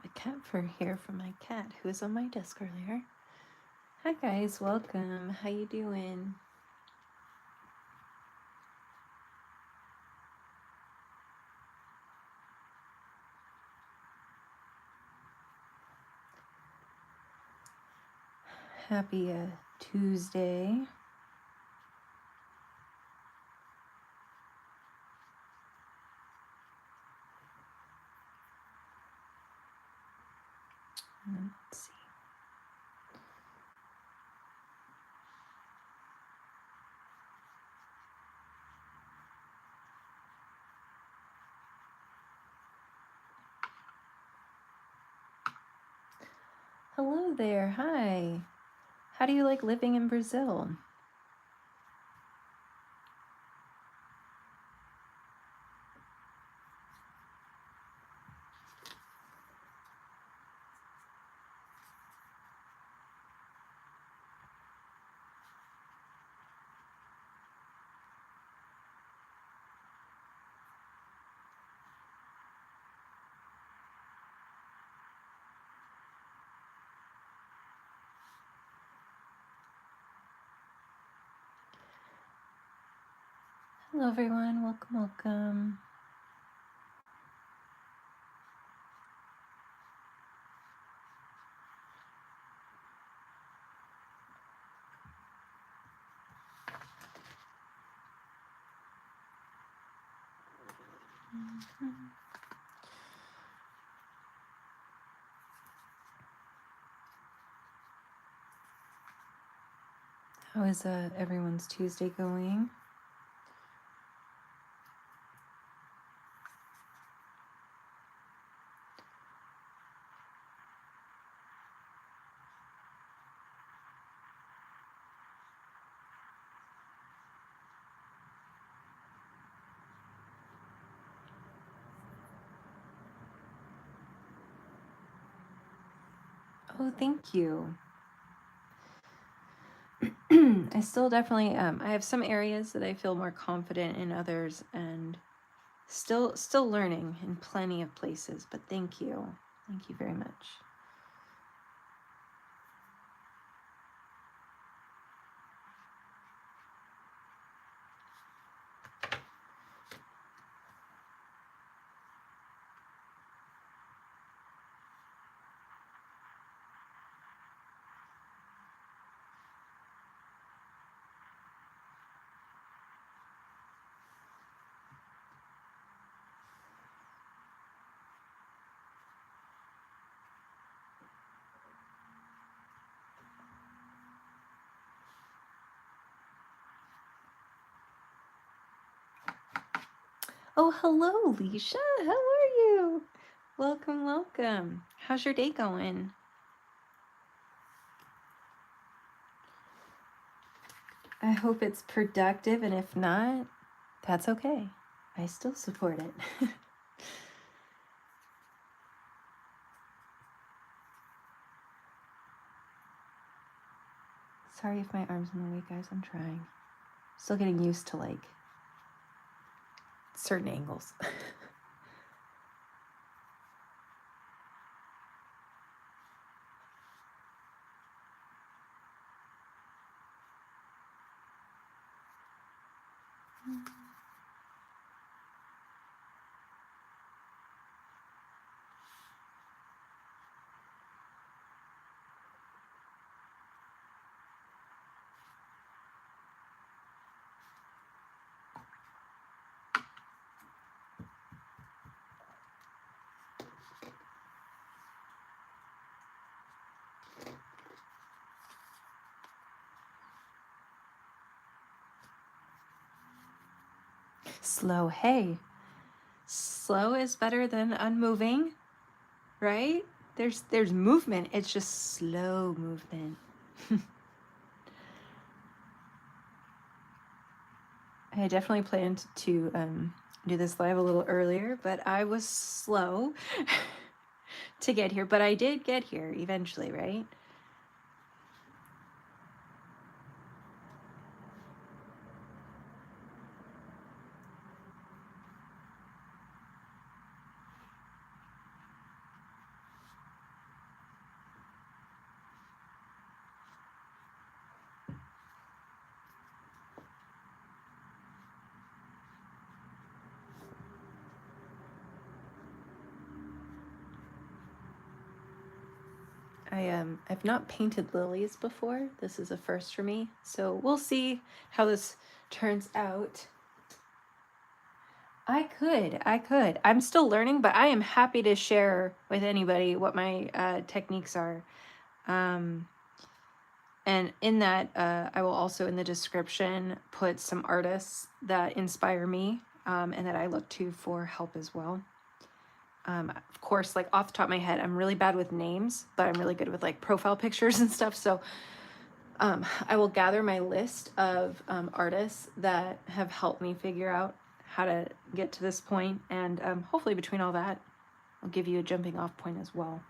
A cat fur here from my cat who was on my desk earlier. Hi guys, welcome. How you doing? Happy Tuesday. Let's see. Hello there. Hi. How do you like living in Brazil? Hello everyone. Welcome, welcome. How is everyone's Tuesday going? Oh, thank you. I still definitely, I have some areas that I feel more confident in others, and Still learning in plenty of places, but thank you. Thank you very much. Oh, hello, Leisha. How are you? Welcome, welcome. How's your day going? I hope it's productive, and if not, that's okay. I still support it. Sorry if my arm's in the way, guys. I'm trying. Still getting used to like certain angles. Slow. Hey, slow is better than unmoving, right? There's movement. It's just slow movement. I definitely planned to do this live a little earlier, but I was slow to get here. But I did get here eventually, right? I've not painted lilies before. This is a first for me, so we'll see how this turns out. I could. I'm still learning, but I am happy to share with anybody what my techniques are. And in that, I will also in the description put some artists that inspire me and that I look to for help as well. Of course, like off the top of my head, I'm really bad with names, but I'm really good with like profile pictures and stuff. So I will gather my list of artists that have helped me figure out how to get to this point, and hopefully between all that, I'll give you a jumping off point as well.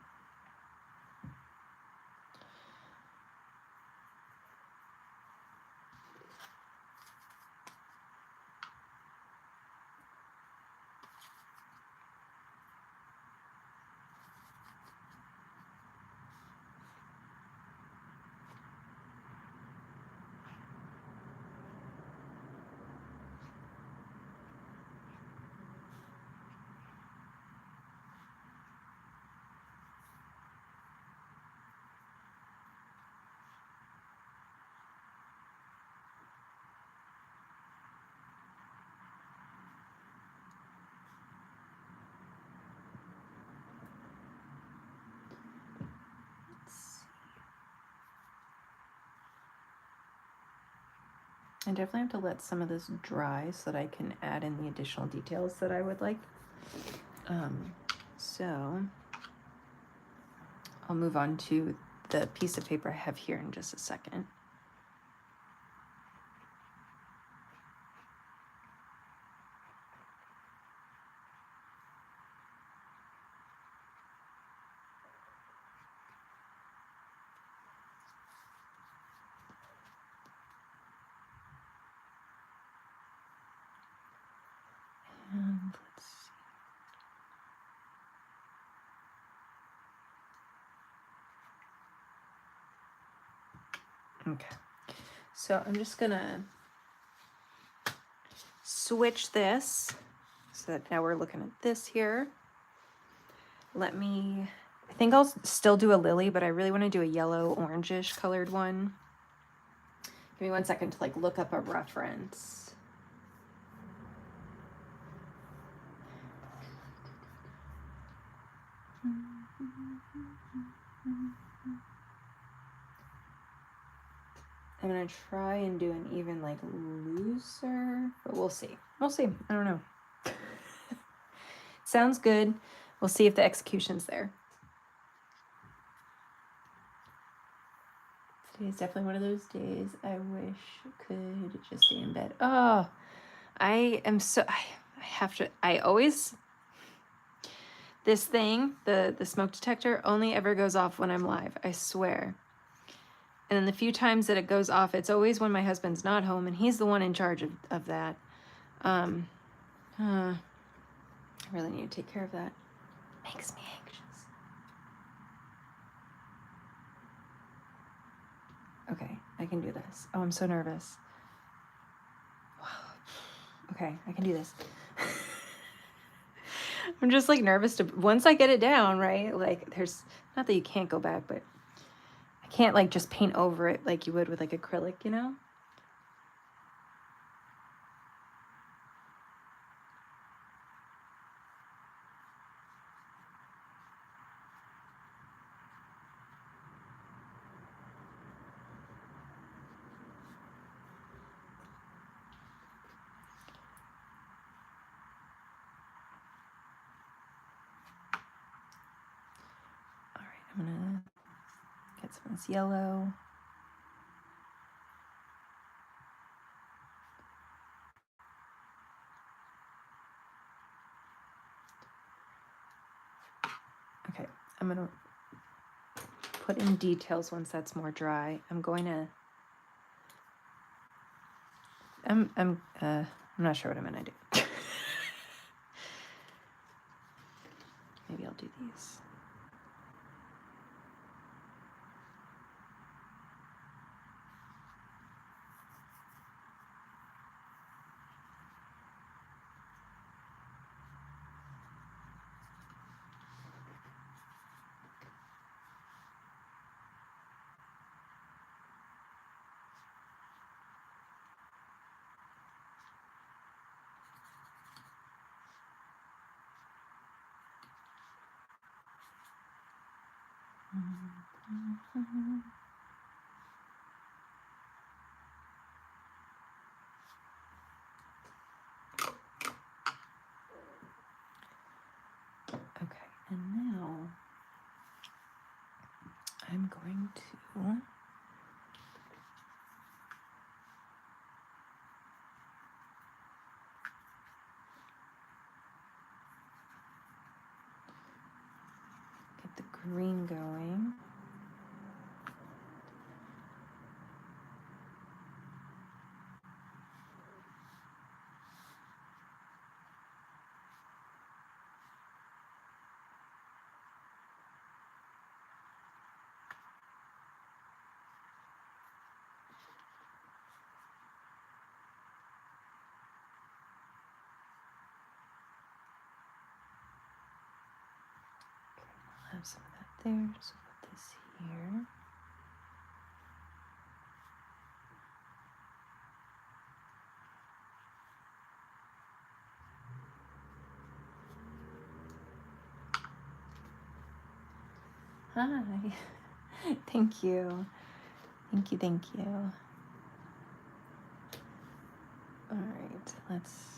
I definitely have to let some of this dry so that I can add in the additional details that I would like. So I'll move on to the piece of paper I have here in just a second. And Okay. So I'm just gonna switch this so that now we're looking at this here. I think I'll still do a lily, but I really want to do a yellow orangish colored one. Give me 1 second to like look up a reference. I'm gonna try and do an even like looser, but we'll see. We'll see. I don't know. Sounds good. We'll see if the execution's there. Today's definitely one of those days I wish could just stay in bed. Oh, I have to, this thing, the smoke detector only ever goes off when I'm live, I swear. And then the few times that it goes off, it's always when my husband's not home, and he's the one in charge of that. I really need to take care of that. Makes me anxious. Okay, I can do this. Oh, I'm so nervous. Wow. Okay, I can do this. I'm just like nervous once I get it down, right? Like there's, not that you can't go back, but I can't like just paint over it like you would with like acrylic, you know? All right, I'm gonna get some of this yellow. Okay, I'm gonna put in details once that's more dry. I'm not sure what I'm gonna do. Maybe I'll do these. Okay, and now I'm going to get the green going. I'll have some of that there, so put this here. Hi. Thank you. Thank you, thank you. All right, let's...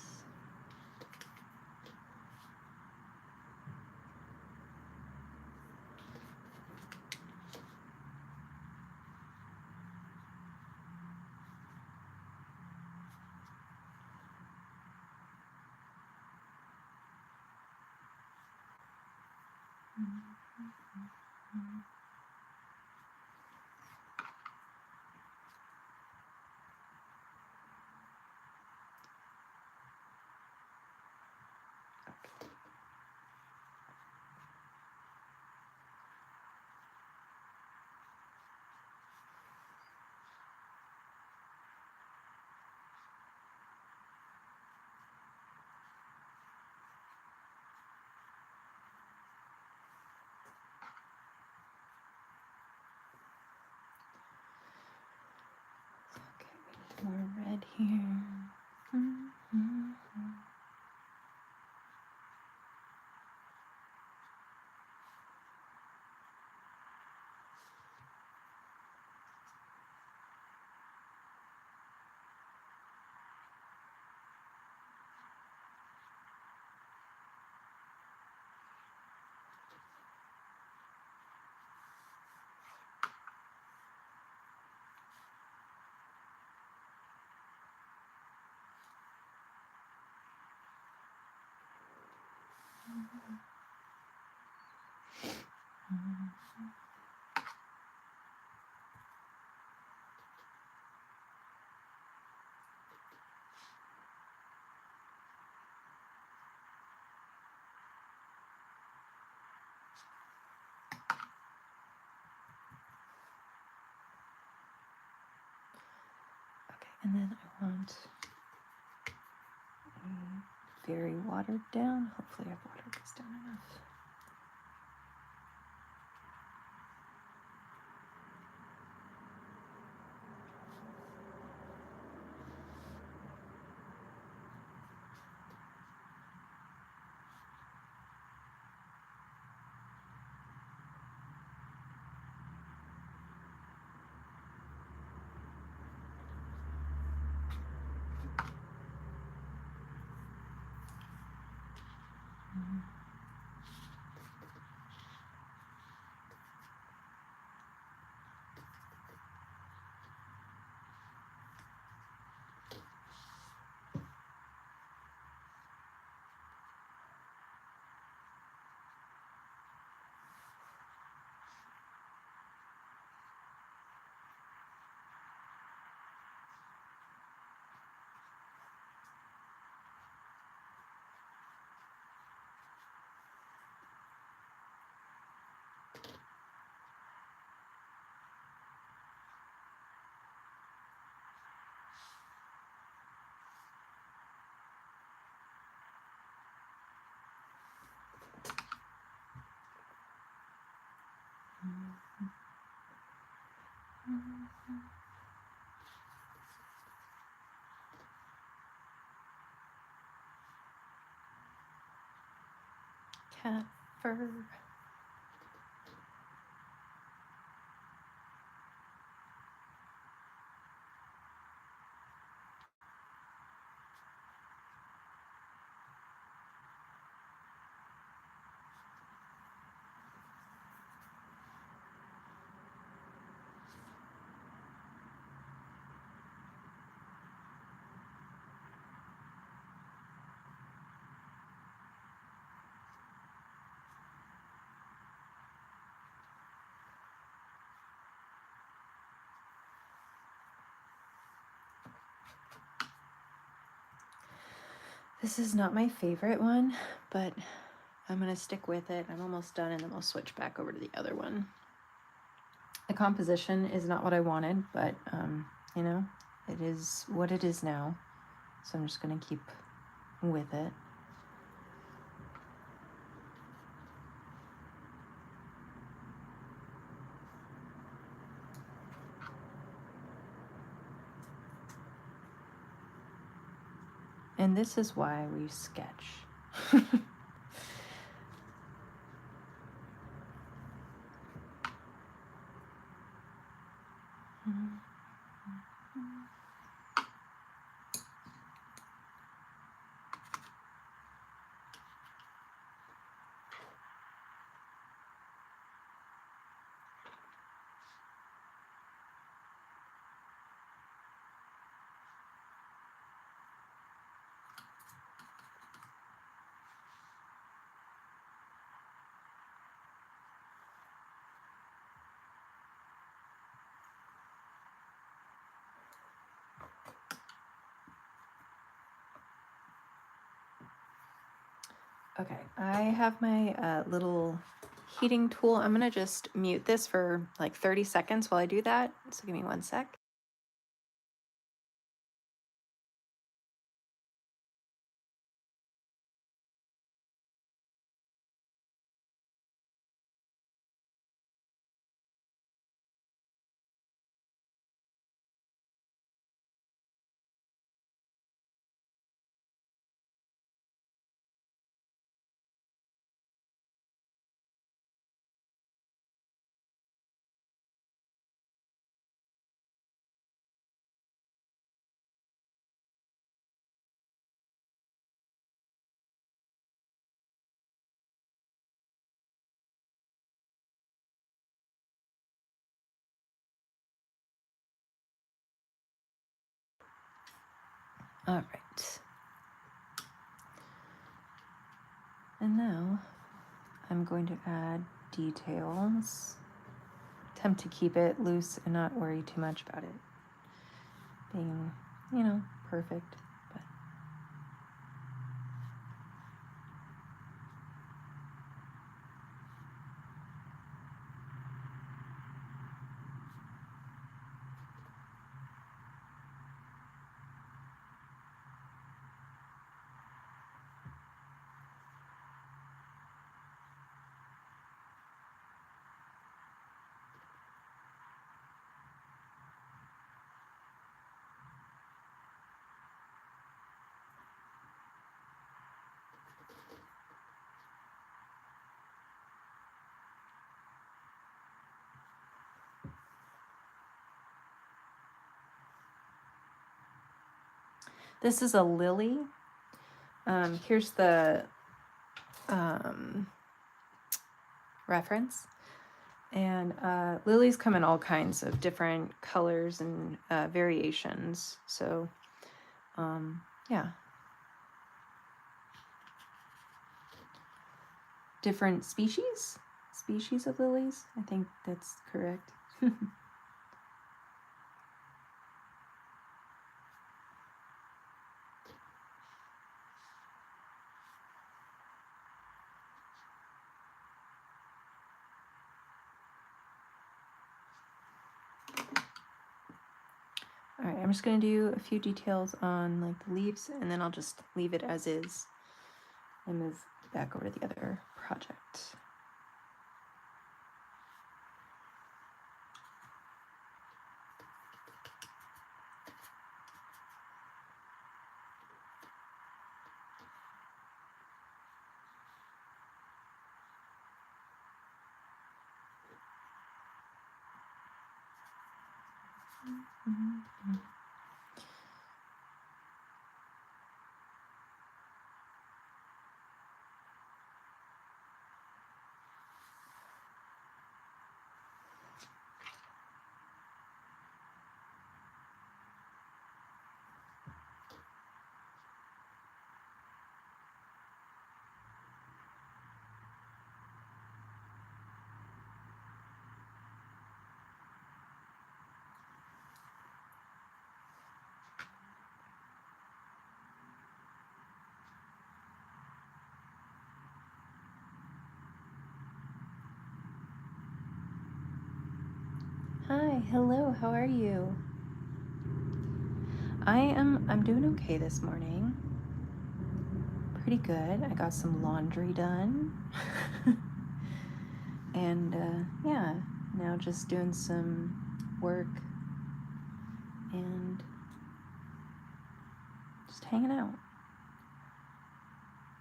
here. Mm-hmm. Okay, and then I want very watered down. Hopefully I've watered this down enough. Cat fur. This is not my favorite one, but I'm gonna stick with it. I'm almost done, and then we'll switch back over to the other one. The composition is not what I wanted, but you know, it is what it is now. So I'm just gonna keep with it. And this is why we sketch. Okay, I have my little heating tool. I'm gonna just mute this for like 30 seconds while I do that. So give me 1 sec. All right. And now I'm going to add details. Attempt to keep it loose and not worry too much about it being, you know, perfect. But this is a lily. Here's the reference. And lilies come in all kinds of different colors and variations. So, yeah. Different species of lilies. I think that's correct. All right, I'm just going to do a few details on like the leaves, and then I'll just leave it as is and move back over to the other project. Hi, hello, how are you? I'm doing okay this morning. Pretty good. I got some laundry done. And yeah, now just doing some work and just hanging out.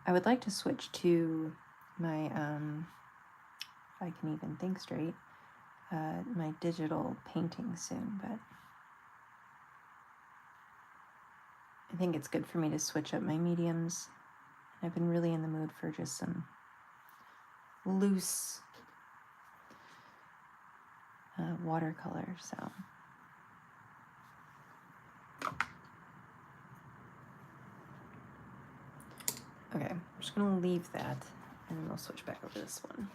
I would like to switch to my if I can even think straight, my digital painting soon, but I think it's good for me to switch up my mediums. I've been really in the mood for just some loose watercolor, so. Okay, I'm just gonna leave that and then we'll switch back over to this one.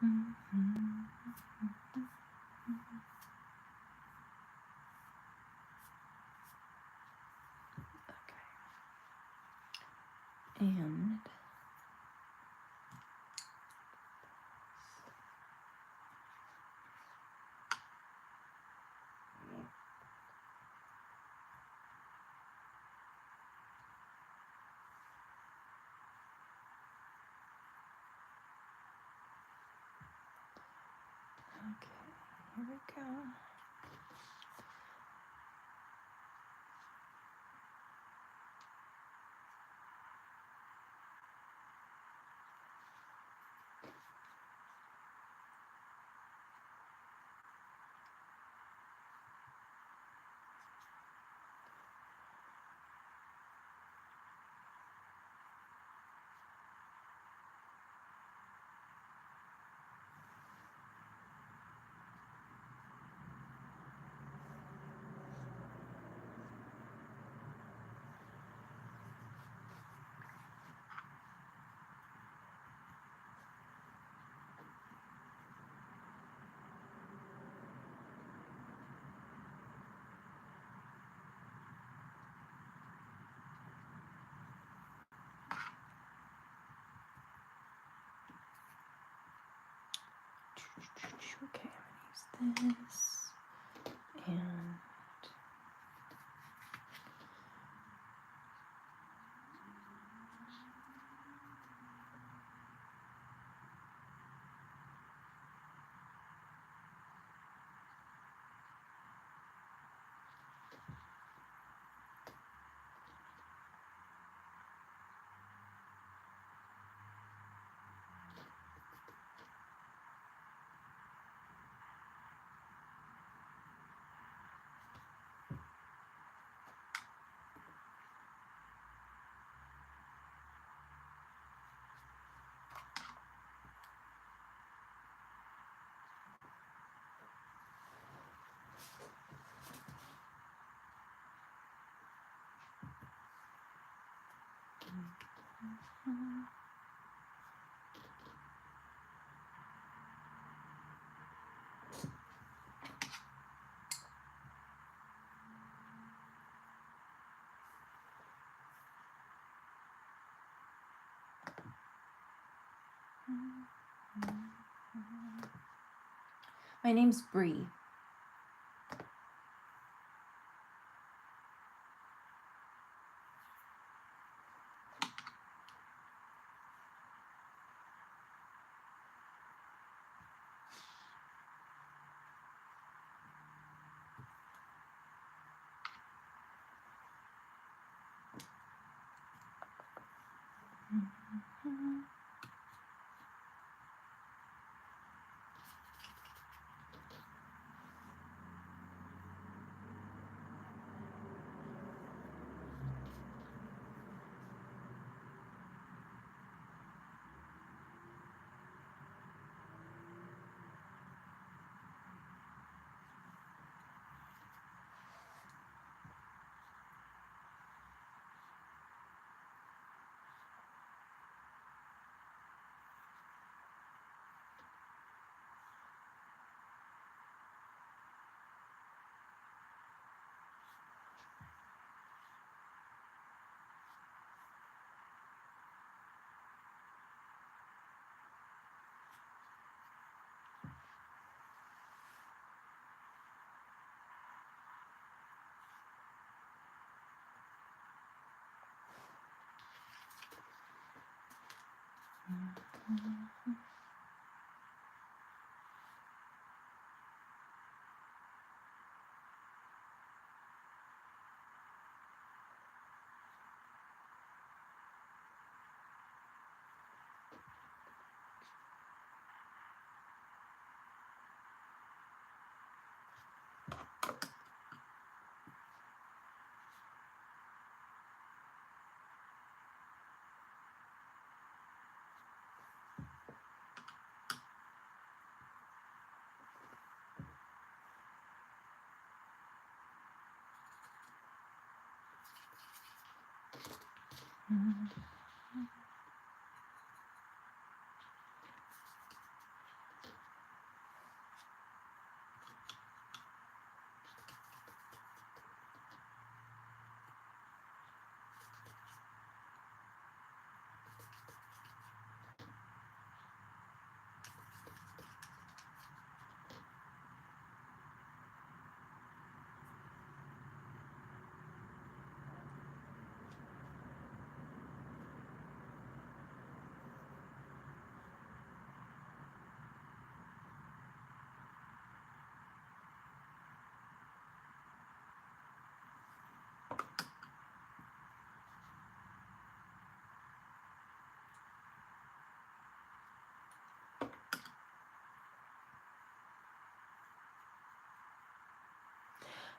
Okay. And okay, here we go. this and my name's Bree.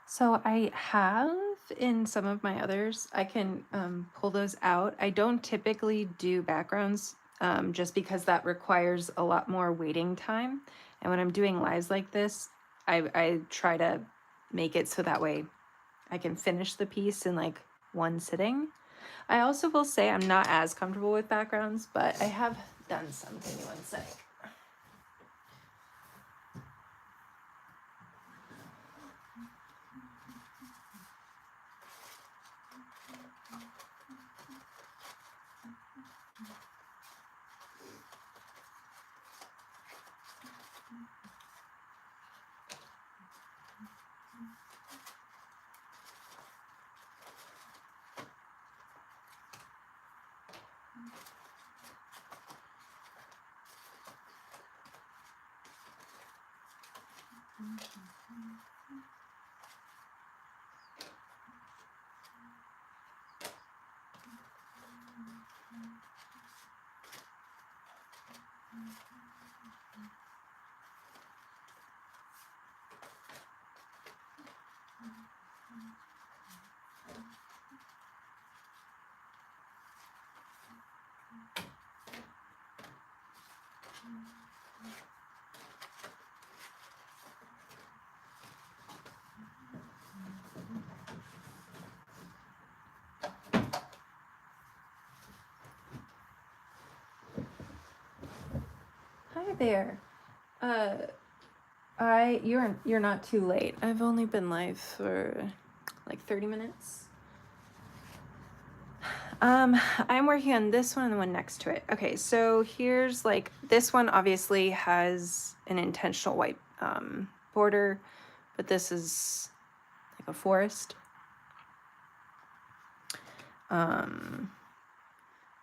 So I have in some of my others, I can pull those out. I don't typically do backgrounds just because that requires a lot more waiting time. And when I'm doing lives like this, I try to make it so that way I can finish the piece in like one sitting. I also will say I'm not as comfortable with backgrounds, but I have done some. Give me one sec. Hi there. You're not too late. I've only been live for like 30 minutes. I'm working on this one and the one next to it. Okay, so here's like, this one obviously has an intentional white border, but this is like a forest.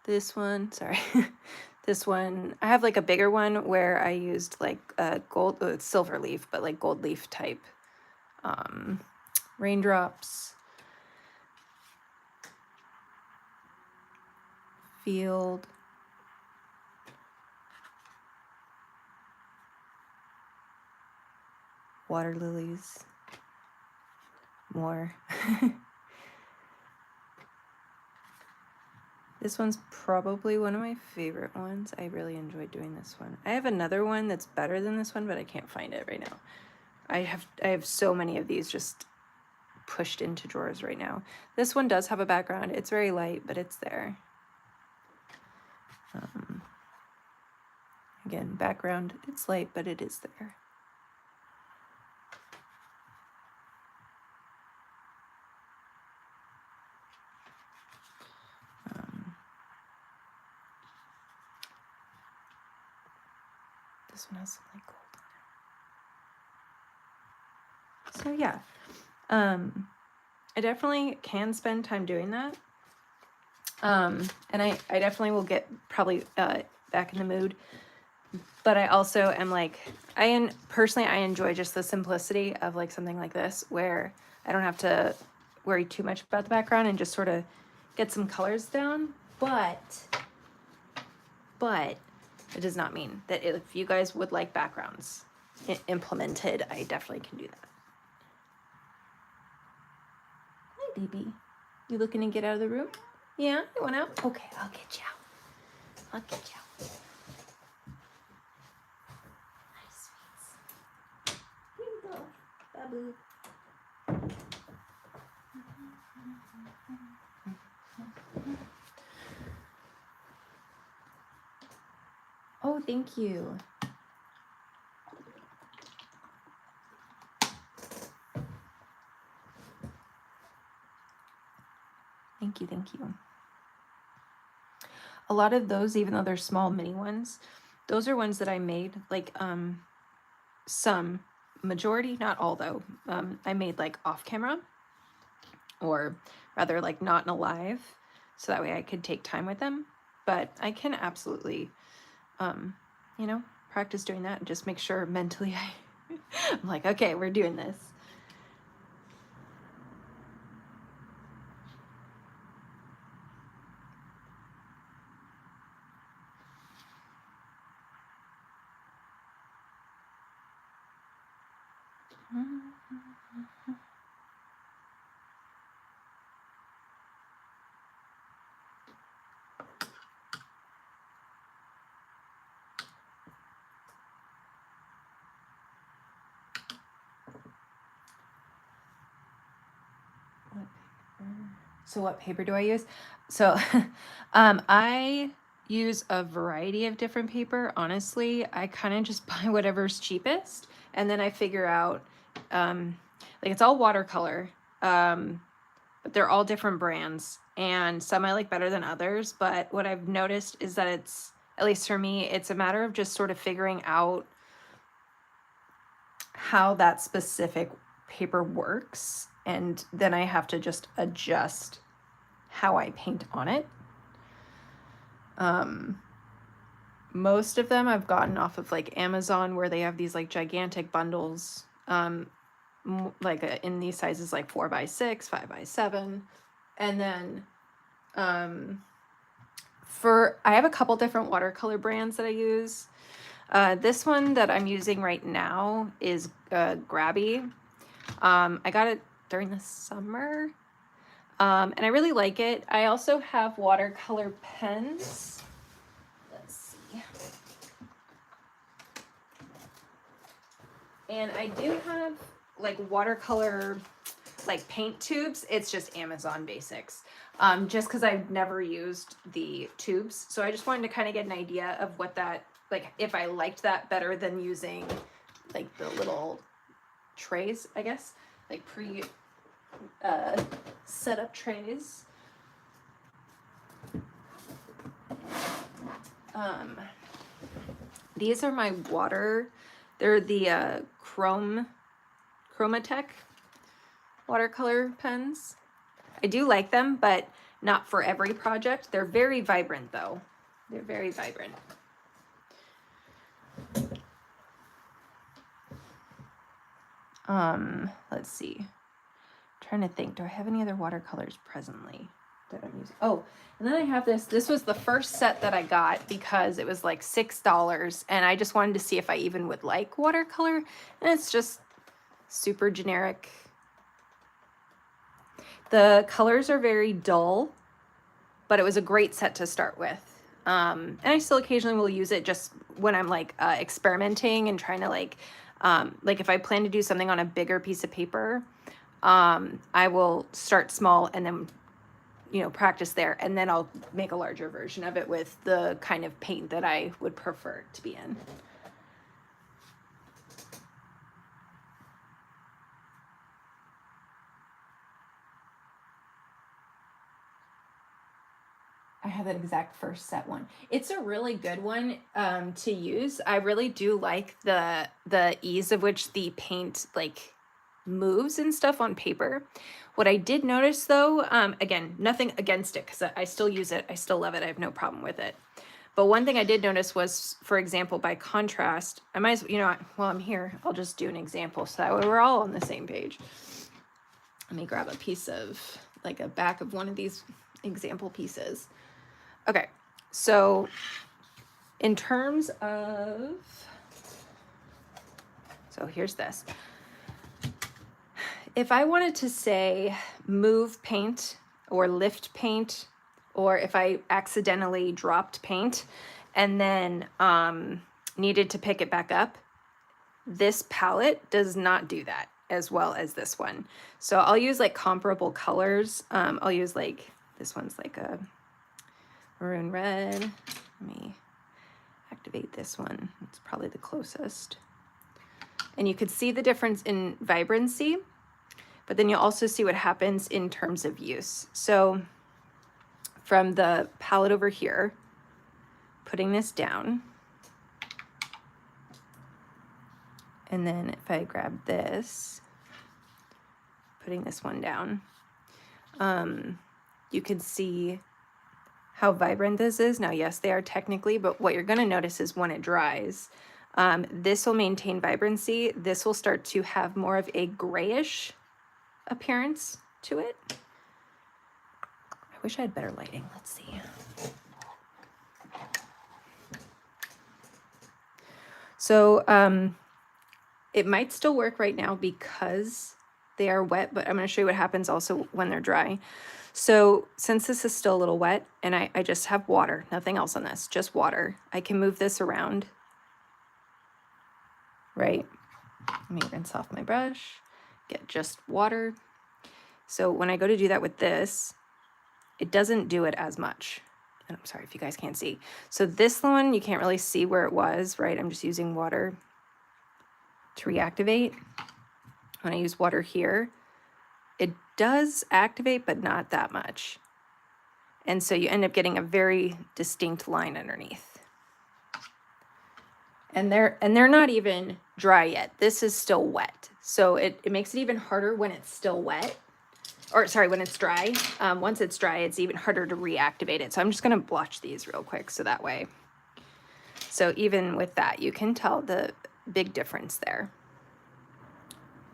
This one, sorry. This one, I have like a bigger one where I used like a silver leaf, but like gold leaf type raindrops, field, water lilies, more. This one's probably one of my favorite ones. I really enjoyed doing this one. I have another one that's better than this one, but I can't find it right now. I have so many of these just pushed into drawers right now. This one does have a background. It's very light, but it's there. Again, background, it's light, but it is there. This one has some like gold on it. So yeah, I definitely can spend time doing that. And I definitely will get probably back in the mood. But I also am like, personally, I enjoy just the simplicity of like something like this where I don't have to worry too much about the background and just sort of get some colors down. But it does not mean that if you guys would like backgrounds implemented, I definitely can do that. Hi, baby. You looking to get out of the room? Yeah, you want out? Okay, I'll get you out. I'll get you out. Hi, sweets. Here you go, Babu. Oh, thank you. Thank you, thank you. A lot of those, even though they're small mini ones, those are ones that I made, like some, majority, not all though, I made like off camera, or rather like not in a live, so that way I could take time with them. But I can absolutely, you know, practice doing that and just make sure mentally I'm like, okay, we're doing this. So what paper do I use? So I use a variety of different paper. Honestly, I kind of just buy whatever's cheapest, and then I figure out, like it's all watercolor, but they're all different brands, and some I like better than others. But what I've noticed is that it's, at least for me, it's a matter of just sort of figuring out how that specific paper works, and then I have to just adjust how I paint on it. Most of them I've gotten off of like Amazon, where they have these like gigantic bundles like in these sizes, like 4x6, 5x7. And then I have a couple different watercolor brands that I use. This one that I'm using right now is Grabby. I got it during the summer, and I really like it. I also have watercolor pens. Let's see. And I do have like watercolor like paint tubes. It's just Amazon Basics. Just because I've never used the tubes. So I just wanted to kind of get an idea of what that, like if I liked that better than using like the little trays, I guess, like setup trays. These are my they're the Chromatech watercolor pens. I do like them, but not for every project. They're very vibrant though. They're very vibrant. Let's see. I'm trying to think, do I have any other watercolors presently that I'm using? Oh, and then I have this. This was the first set that I got because it was like $6, and I just wanted to see if I even would like watercolor, and it's just super generic. The colors are very dull, but it was a great set to start with. And I still occasionally will use it just when I'm like experimenting and trying to like if I plan to do something on a bigger piece of paper, I will start small and then, you know, practice there, and then I'll make a larger version of it with the kind of paint that I would prefer to be in. I have that exact first set one. It's a really good one to use. I really do like the ease of which the paint like moves and stuff on paper. What I did notice though, again, nothing against it because I still use it. I still love it. I have no problem with it. But one thing I did notice was, for example, by contrast, I might as well, you know, while I'm here, I'll just do an example so that way we're all on the same page. Let me grab a piece of like a back of one of these example pieces. Okay, so in terms of, so here's this. If I wanted to say move paint or lift paint, or if I accidentally dropped paint and then needed to pick it back up, this palette does not do that as well as this one. So I'll use like comparable colors. I'll use like, this one's like a maroon red. Let me activate this one. It's probably the closest. And you could see the difference in vibrancy, but then you'll also see what happens in terms of use. So from the palette over here, putting this down, and then if I grab this, putting this one down, you can see how vibrant this is. Now, yes, they are technically, but what you're gonna notice is when it dries, this will maintain vibrancy. This will start to have more of a grayish appearance to it. I wish I had better lighting. Let's see. So it might still work right now because they are wet, but I'm going to show you what happens also when they're dry. So since this is still a little wet and I just have water, nothing else on this, just water, I can move this around, right? Let me rinse off my brush, get just water. So when I go to do that with this, it doesn't do it as much. And I'm sorry if you guys can't see. So this one, you can't really see where it was, right? I'm just using water to reactivate. When I use water here, it does activate, but not that much. And so you end up getting a very distinct line underneath. And they're not even dry yet. This is still wet. So it makes it even harder when it's still wet. Or sorry, when it's dry. Once it's dry, it's even harder to reactivate it. So I'm just gonna blotch these real quick so that way. So even with that, you can tell the big difference there.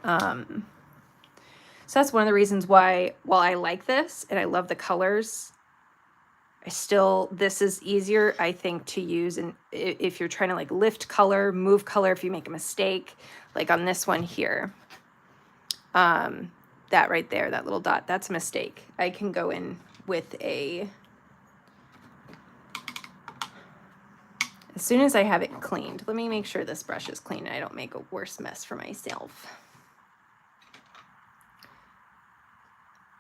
So that's one of the reasons why, while I like this and I love the colors, this is easier, I think, to use. And if you're trying to like lift color, move color, if you make a mistake, like on this one here, that right there, that little dot, that's a mistake. I can go in with as soon as I have it cleaned. Let me make sure this brush is clean and I don't make a worse mess for myself.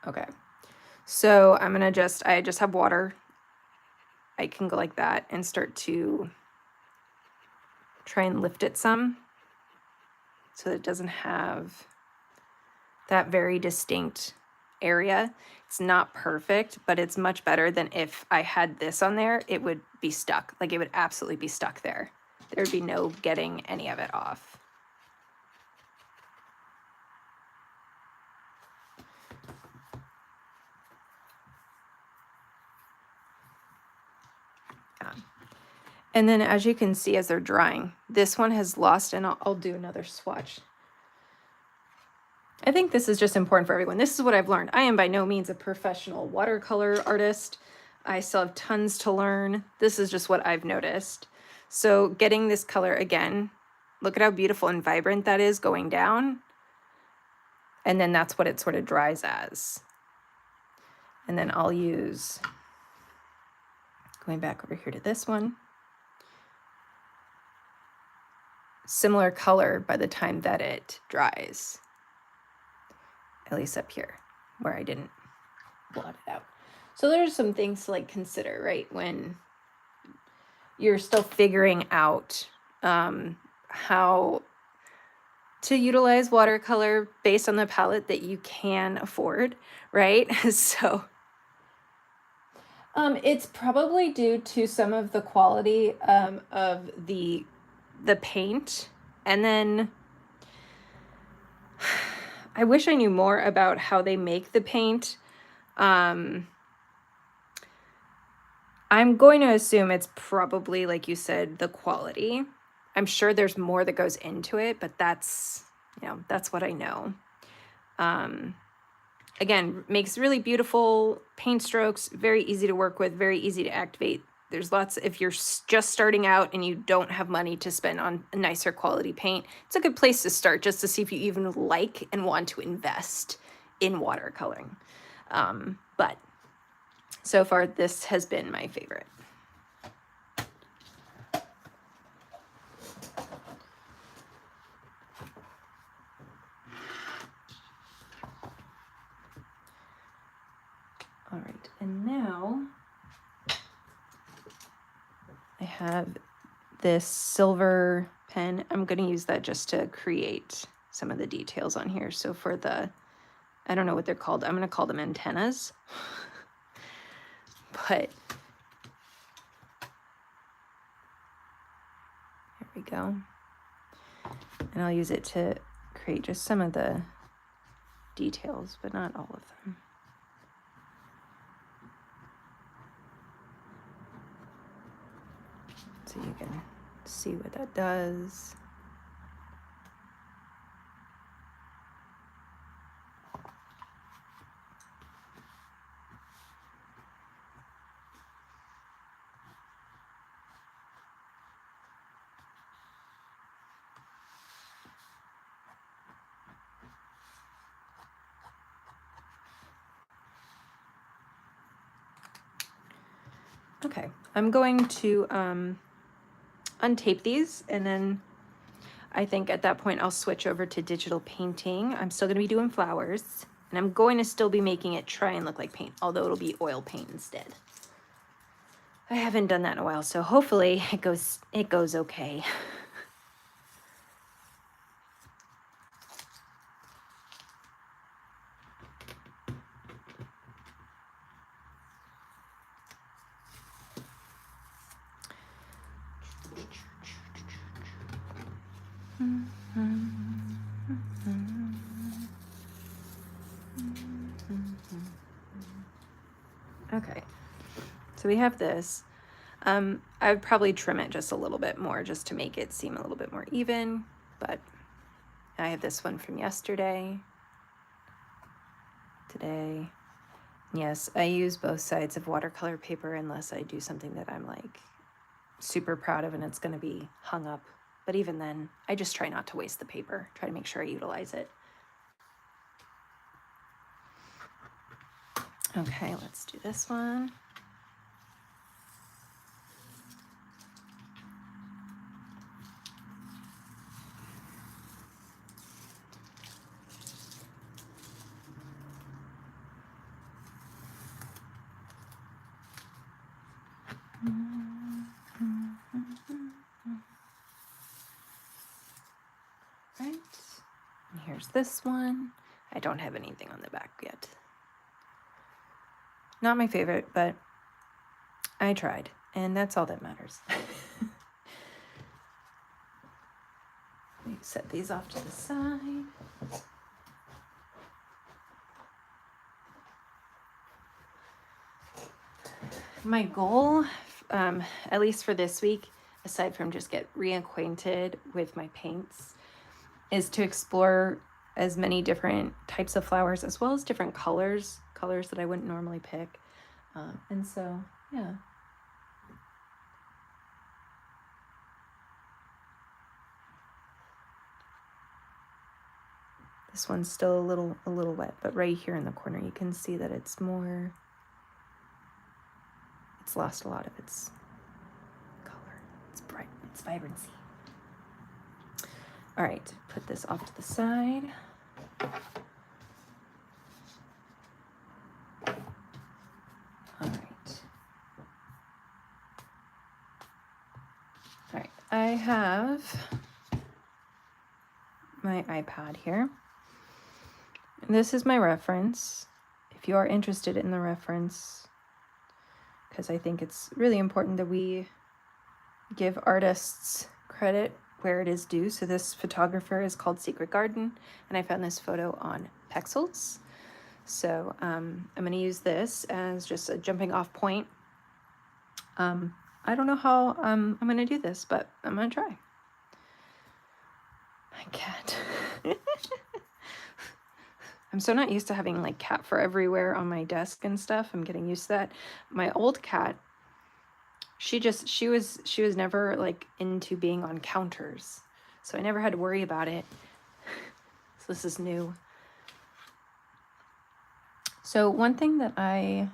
Okay, so I'm gonna I just have water. I can go like that and start to try and lift it some so that it doesn't have that very distinct area. It's not perfect, but it's much better than if I had this on there, it would be stuck. Like it would absolutely be stuck there. There'd be no getting any of it off. And then as you can see, as they're drying, this one has lost, and I'll do another swatch. I think this is just important for everyone. This is what I've learned. I am by no means a professional watercolor artist. I still have tons to learn. This is just what I've noticed. So getting this color again, look at how beautiful and vibrant that is going down. And then that's what it sort of dries as. And then I'll use, going back over here to this one, similar color by the time that it dries. At least up here where I didn't blot it out. So there's some things to like consider, right? When you're still figuring out how to utilize watercolor based on the palette that you can afford, right? So it's probably due to some of the quality of the paint. And then I wish I knew more about how they make the paint. I'm going to assume it's probably, like you said, the quality. I'm sure there's more that goes into it, but that's, you know, that's what I know. Again, makes really beautiful paint strokes, very easy to work with, very easy to activate. There's lots, if you're just starting out and you don't have money to spend on a nicer quality paint, it's a good place to start just to see if you even like and want to invest in watercoloring. But so far, this has been my favorite. All right, and now I have this silver pen. I'm going to use that just to create some of the details on here. So for the, I don't know what they're called. I'm going to call them antennas. But there we go. And I'll use it to create just some of the details, but not all of them. So you can see what that does. Okay, I'm going to untape these, and then I think at that point I'll switch over to digital painting. I'm still going to be doing flowers, and I'm going to still be making it try and look like paint, although it'll be oil paint instead. I haven't done that in a while, so hopefully it goes okay. Okay, so we have this. I would probably trim it just a little bit more just to make it seem a little bit more even, but I have this one from yesterday, today. Yes, I use both sides of watercolor paper unless I do something that I'm like super proud of and it's going to be hung up. But even then, I just try not to waste the paper, try to make sure I utilize it. Okay, let's do this one. Right, and here's this one. I don't have anything on the back yet. Not my favorite, but I tried, and that's all that matters. Let me set these off to the side. My goal, at least for this week, aside from just get reacquainted with my paints, is to explore as many different types of flowers as well as different colors that I wouldn't normally pick. And so, yeah. This one's still a little wet, but right here in the corner you can see that it's lost a lot of its color, its bright, its vibrancy. All right, put this off to the side. All right, I have my iPad here. This is my reference. If you are interested in the reference, because I think it's really important that we give artists credit where it is due. So this photographer is called Secret Garden, and I found this photo on Pexels. So I'm going to use this as just a jumping off point. I don't know how I'm going to do this, but I'm going to try. My cat. I'm so not used to having like cat fur everywhere on my desk and stuff. I'm getting used to that. My old cat, she was never like into being on counters. So I never had to worry about it. So this is new. So one thing that I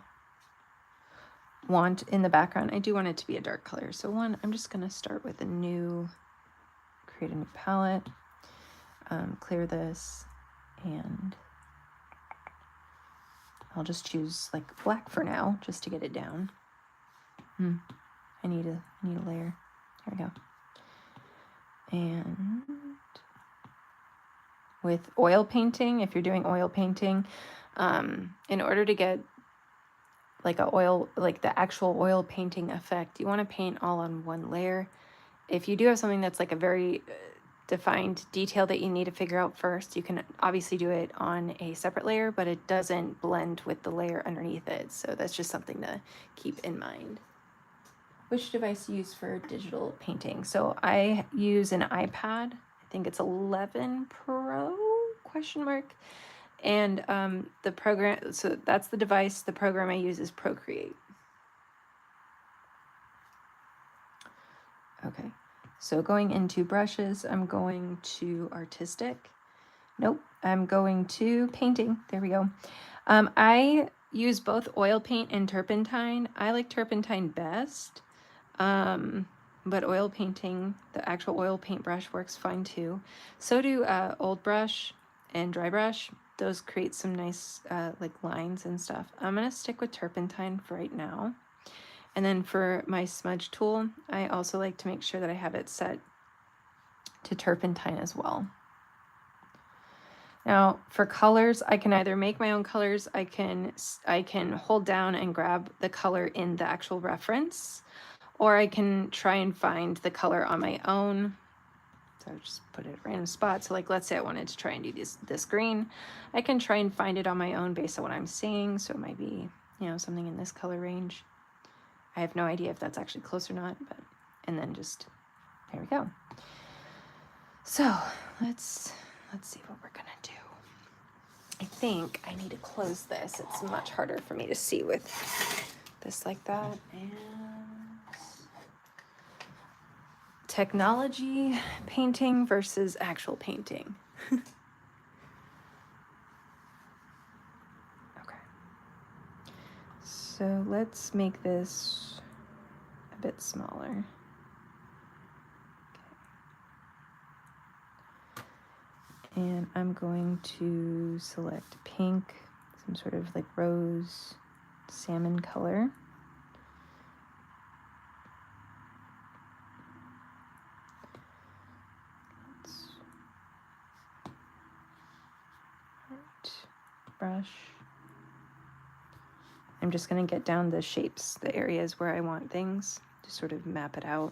want in the background, I do want it to be a dark color. So I'm just going to start with create a new palette, clear this, and I'll just choose like black for now, just to get it down. I need a layer. Here we go. And with oil painting, if you're doing oil painting, in order to get like the actual oil painting effect, you want to paint all on one layer. If you do have something that's like a very defined detail that you need to figure out first, you can obviously do it on a separate layer, but it doesn't blend with the layer underneath it. So that's just something to keep in mind. Which device you use for digital painting? So I use an iPad. I think it's 11 Pro ? And the program, so that's the device. The program I use is Procreate. Okay, so going into brushes, I'm going to artistic. Nope, I'm going to painting. There we go. I use both oil paint and turpentine. I like turpentine best, but oil painting, the actual oil paint brush works fine too. So do old brush and dry brush. Those create some nice like lines and stuff. I'm gonna stick with turpentine for right now. And then for my smudge tool, I also like to make sure that I have it set to turpentine as well. Now for colors, I can either make my own colors, I can hold down and grab the color in the actual reference, or I can try and find the color on my own. So I just put it at a random spot. So like, let's say I wanted to try and do this green. I can try and find it on my own based on what I'm seeing. So it might be, something in this color range. I have no idea if that's actually close or not, and then just, there we go. So let's let's see what we're gonna do. I think I need to close this. It's much harder for me to see with this like that. And technology painting versus actual painting. Okay. So let's make this a bit smaller. And I'm going to select pink, some sort of like rose salmon color. Brush. I'm just going to get down the shapes, the areas where I want things, to sort of map it out.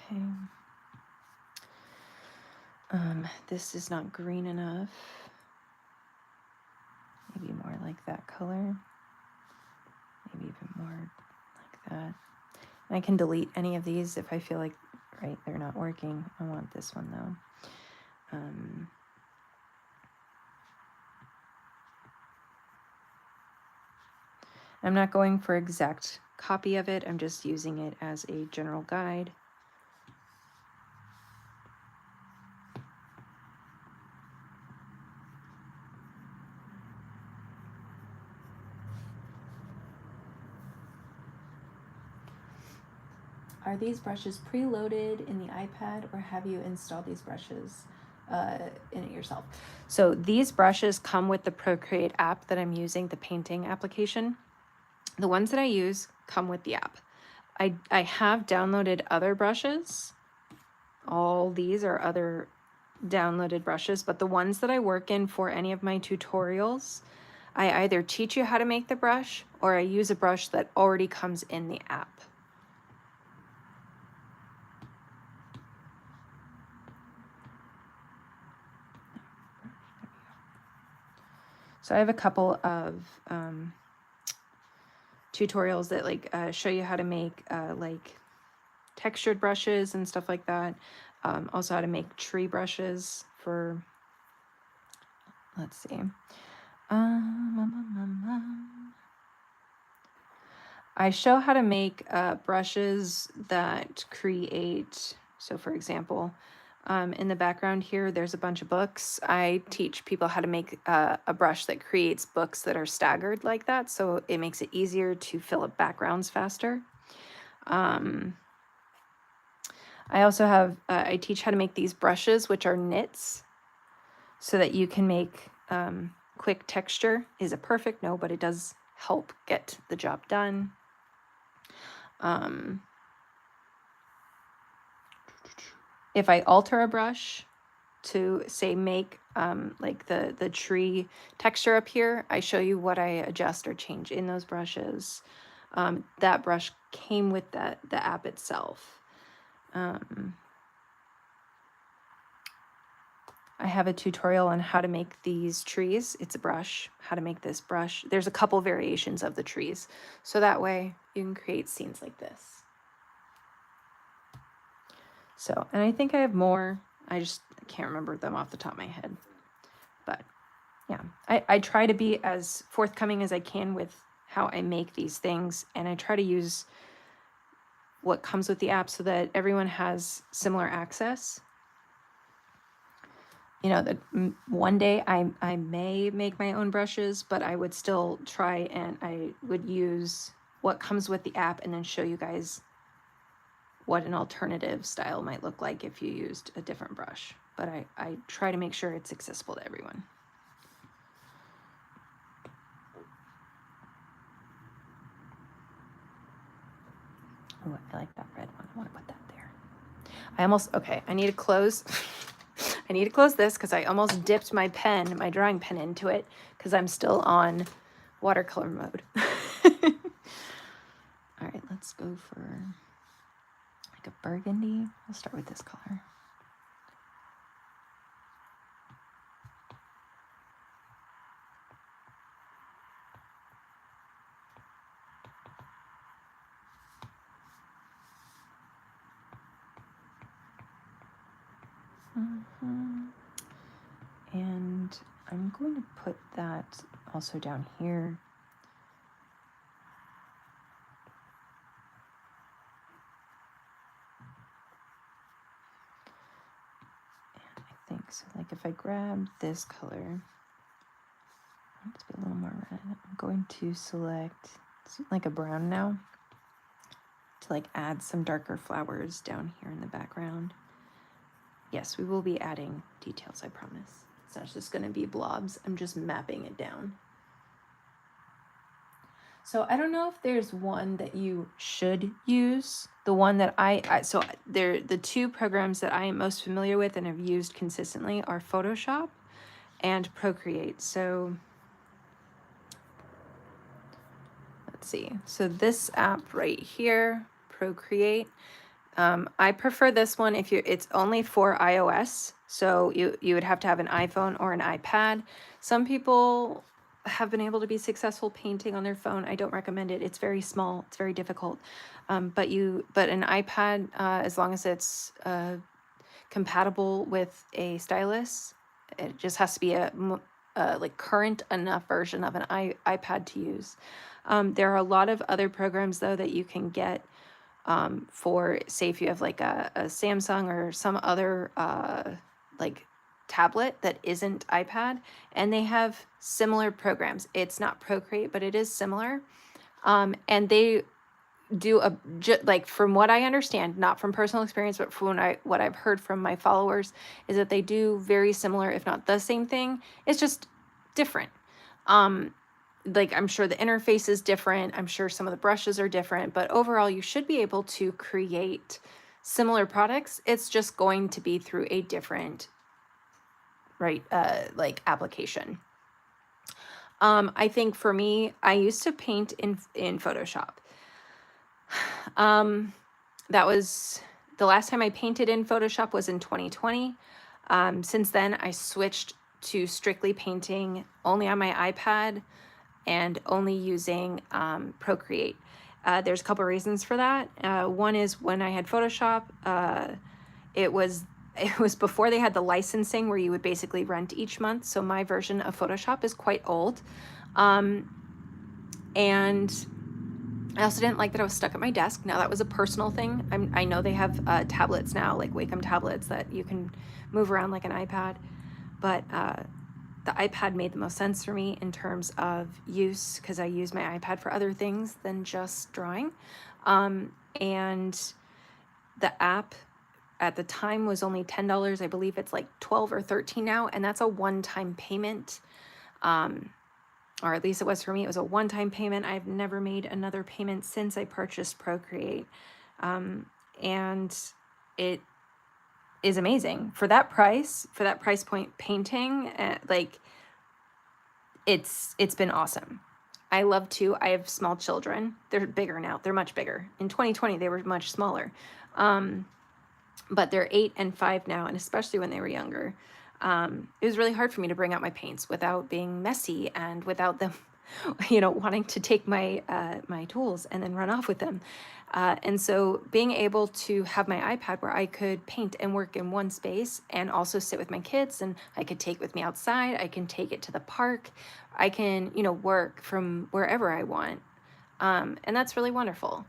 Okay. This is not green enough. Maybe more like that color. Maybe even more like that. And I can delete any of these if I feel like, right, they're not working. I want this one though. I'm not going for exact copy of it. I'm just using it as a general guide. Are these brushes preloaded in the iPad, or have you installed these brushes in it yourself? So these brushes come with the Procreate app that I'm using, the painting application. The ones that I use come with the app. I have downloaded other brushes. All these are other downloaded brushes, but the ones that I work in for any of my tutorials, I either teach you how to make the brush or I use a brush that already comes in the app. So I have a couple of tutorials that like show you how to make like textured brushes and stuff like that. Also how to make tree brushes for, let's see. I show how to make brushes that create, so for example, in the background here, there's a bunch of books. I teach people how to make a brush that creates books that are staggered like that, so it makes it easier to fill up backgrounds faster. I also have, I teach how to make these brushes, which are knits, so that you can make quick texture. Is it perfect? No, but it does help get the job done. If I alter a brush to say make like the tree texture up here, I show you what I adjust or change in those brushes. That brush came with the app itself. I have a tutorial on how to make these trees. It's a brush, how to make this brush. There's a couple variations of the trees. So that way you can create scenes like this. So, and I think I have more. I just can't remember them off the top of my head. But yeah, I try to be as forthcoming as I can with how I make these things. And I try to use what comes with the app so that everyone has similar access. You know, that one day I may make my own brushes, but I would still try and I would use what comes with the app and then show you guys what an alternative style might look like if you used a different brush. But I try to make sure it's accessible to everyone. Oh, I like that red one. I want to put that there. Okay, I need to close. I need to close this because I almost dipped my pen, my drawing pen into it because I'm still on watercolor mode. All right, let's go for like a burgundy. We'll start with this color. And I'm going to put that also down here. And I think so. Like if I grab this color, I want it to be a little more red. I'm going to select like a brown now to like add some darker flowers down here in the background. Yes, we will be adding details, I promise. It's not just going to be blobs. I'm just mapping it down. So I don't know if there's one that you should use. The one that the two programs that I am most familiar with and have used consistently are Photoshop and Procreate. So let's see. So this app right here, Procreate, I prefer this one if it's only for iOS. So you would have to have an iPhone or an iPad. Some people have been able to be successful painting on their phone. I don't recommend it. It's very small. It's very difficult. But an iPad, as long as it's compatible with a stylus, it just has to be a like current enough version of an iPad to use. There are a lot of other programs though that you can get for, say, if you have like a Samsung or some other like tablet that isn't iPad, and they have similar programs. It's not Procreate, but it is similar. And they do like, from what I understand, not from personal experience, but from what I've heard from my followers, is that they do very similar, if not the same thing. It's just different. Like, I'm sure the interface is different. I'm sure some of the brushes are different, but overall you should be able to create similar products. It's just going to be through a different, right, like application. I think for me, I used to paint in Photoshop. That was the last time I painted in Photoshop was in 2020. Since then I switched to strictly painting only on my iPad and only using Procreate. There's a couple reasons for that. One is when I had Photoshop, it was before they had the licensing where you would basically rent each month. So my version of Photoshop is quite old. And I also didn't like that I was stuck at my desk. Now that was a personal thing. I know they have tablets now, like Wacom tablets, that you can move around like an iPad. But the iPad made the most sense for me in terms of use, because I use my iPad for other things than just drawing. And the app at the time was only $10. I believe it's like $12 or $13 now, and that's a one-time payment. Or at least it was for me. It was a one-time payment. I've never made another payment since I purchased Procreate. And it is amazing for that price point painting. Like, it's been awesome. I love to. I have small children. They're bigger now. They're much bigger. In 2020, they were much smaller. But they're 8 and 5 now, and especially when they were younger, it was really hard for me to bring out my paints without being messy and without them, wanting to take my my tools and then run off with them. And so being able to have my iPad where I could paint and work in one space and also sit with my kids, and I could take with me outside, I can take it to the park, I can, work from wherever I want. And that's really wonderful.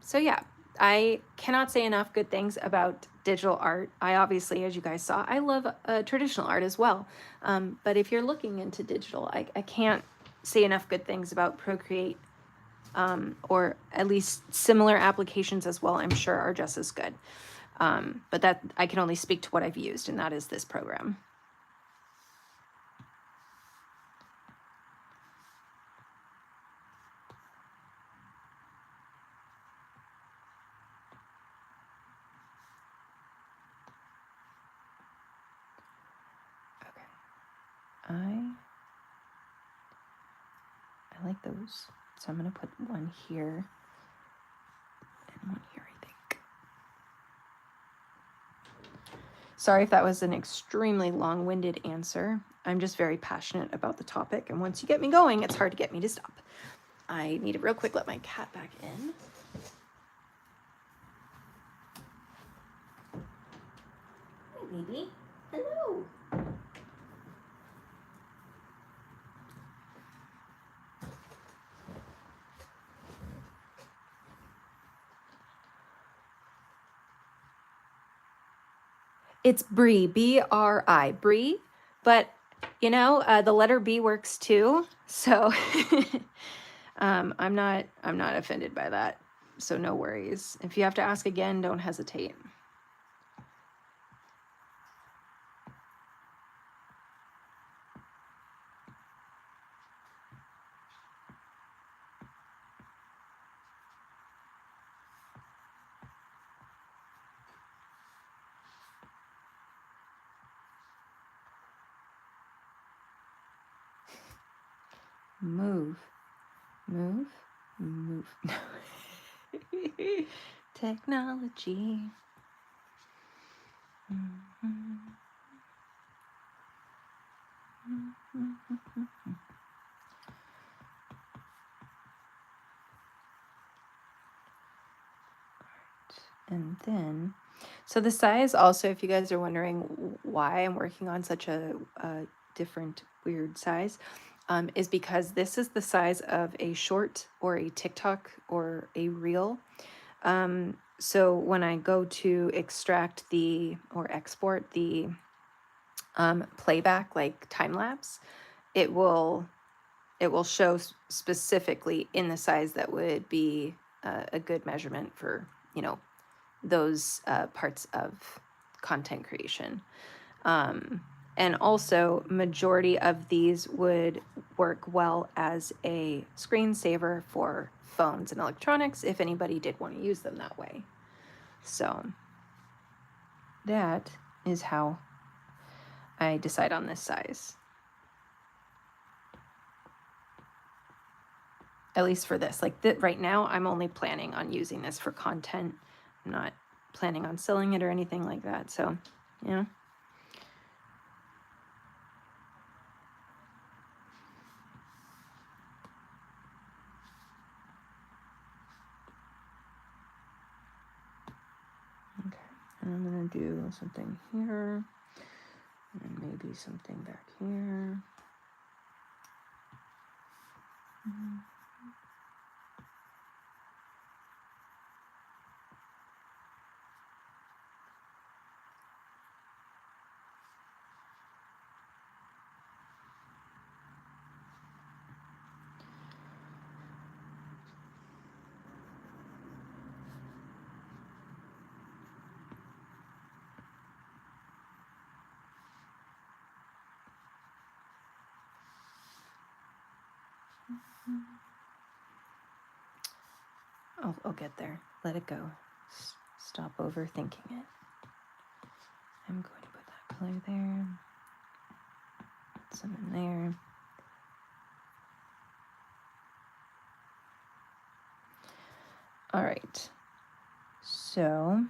So yeah, I cannot say enough good things about digital art. I obviously, as you guys saw, I love traditional art as well. But if you're looking into digital, I can't say enough good things about Procreate, or at least similar applications as well, I'm sure are just as good. But that I can only speak to what I've used, and that is this program. those. So I'm going to put one here and one here, I think. Sorry if that was an extremely long-winded answer. I'm just very passionate about the topic, and once you get me going, it's hard to get me to stop. I need to real quick let my cat back in. Hi, baby. Hello. It's Brie, B-R-I, Brie, but you know, the letter B works too, so I'm not offended by that, so no worries. If you have to ask again, don't hesitate. Move, move, move. Technology. And then, so the size also, if you guys are wondering why I'm working on such a different weird size, is because this is the size of a short or a TikTok or a reel. So when I go to extract or export the playback, like time lapse, it will show specifically in the size that would be a good measurement for, you know, those parts of content creation. And also, majority of these would work well as a screensaver for phones and electronics if anybody did want to use them that way. So that is how I decide on this size. At least for this. Like right now, I'm only planning on using this for content. I'm not planning on selling it or anything like that. So, yeah. Okay, and I'm gonna do something here, and maybe something back here. I'll get there. Let it go. Stop overthinking it. I'm going to put that color there. Some in there. All right. So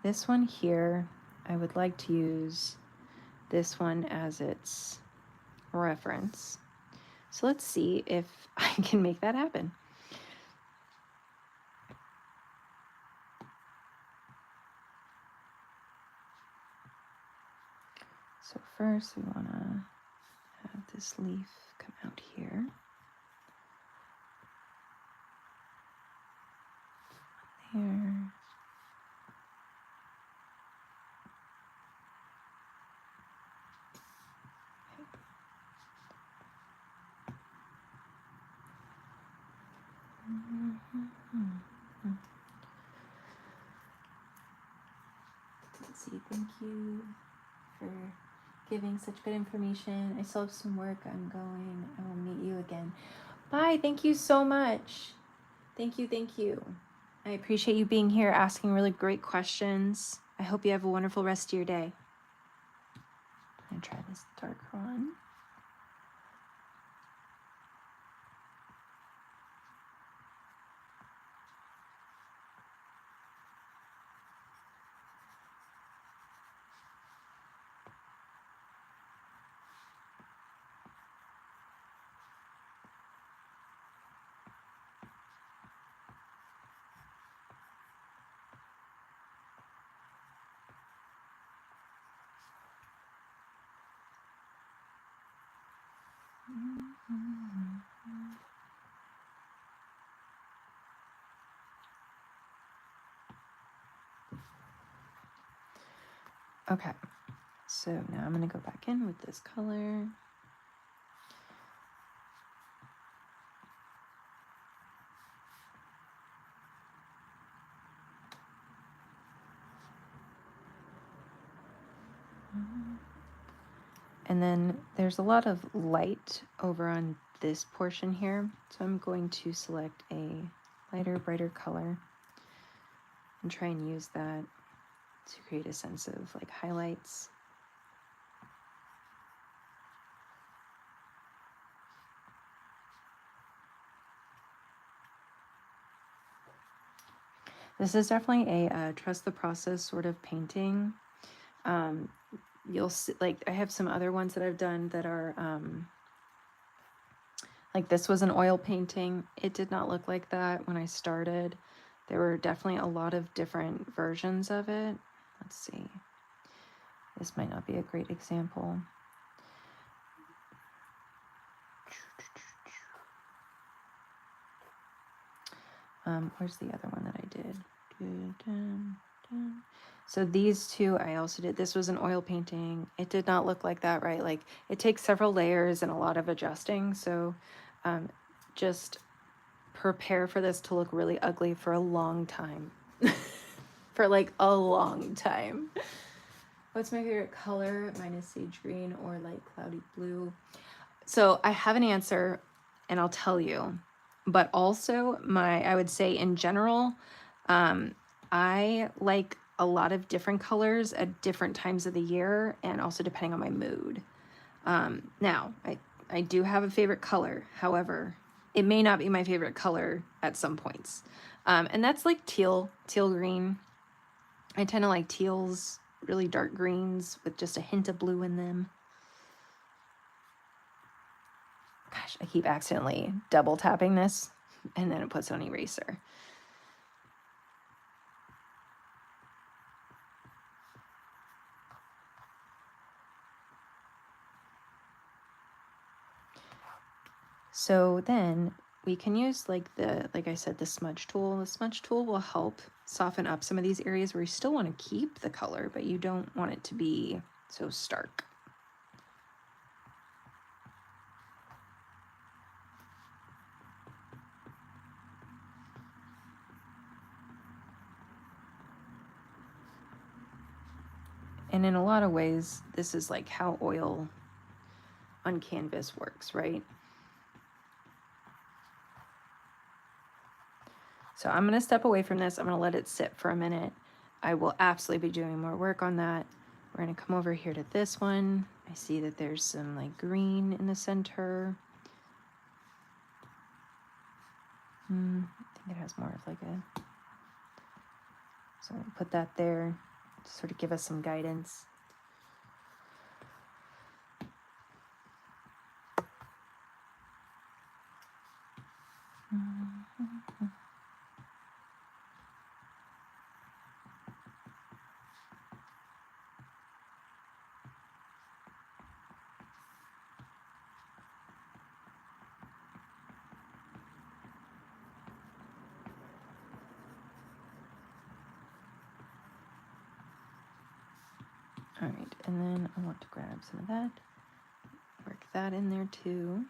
this one here, I would like to use this one as its reference. So let's see if I can make that happen. So first we want to have this leaf come out here. There. Let's see, thank you for giving such good information. I still have some work. I'm going. I will meet you again. Bye. Thank you so much. Thank you. Thank you. I appreciate you being here, asking really great questions. I hope you have a wonderful rest of your day. I'm going to try this darker one. Okay, so now I'm going to go back in with this color. And then there's a lot of light over on this portion here. So I'm going to select a lighter, brighter color and try and use that to create a sense of like highlights. This is definitely a trust the process sort of painting. You'll see, like, I have some other ones that I've done that are, like this was an oil painting. It did not look like that when I started. There were definitely a lot of different versions of it. Let's see. This might not be a great example. Where's the other one that I did? So these two I also did. This was an oil painting. It did not look like that, right? Like it takes several layers and a lot of adjusting. So just prepare for this to look really ugly for a long time. For like a long time. What's my favorite color? Mine is sage green or light cloudy blue. So I have an answer and I'll tell you. But also I would say in general, I like a lot of different colors at different times of the year and also depending on my mood. Now, I do have a favorite color. However, it may not be my favorite color at some points. And that's like teal green. I tend to like teals, really dark greens with just a hint of blue in them. Gosh, I keep accidentally double tapping this and then it puts on eraser. So then we can use like I said, the smudge tool. The smudge tool will help soften up some of these areas where you still want to keep the color, but you don't want it to be so stark. And in a lot of ways, this is like how oil on canvas works, right? So I'm going to step away from this. I'm going to let it sit for a minute. I will absolutely be doing more work on that. We're going to come over here to this one. I see that there's some like green in the center. I think it has more of like a... So I'll put that there to sort of give us some guidance. All right, and then I want to grab some of that, work that in there too.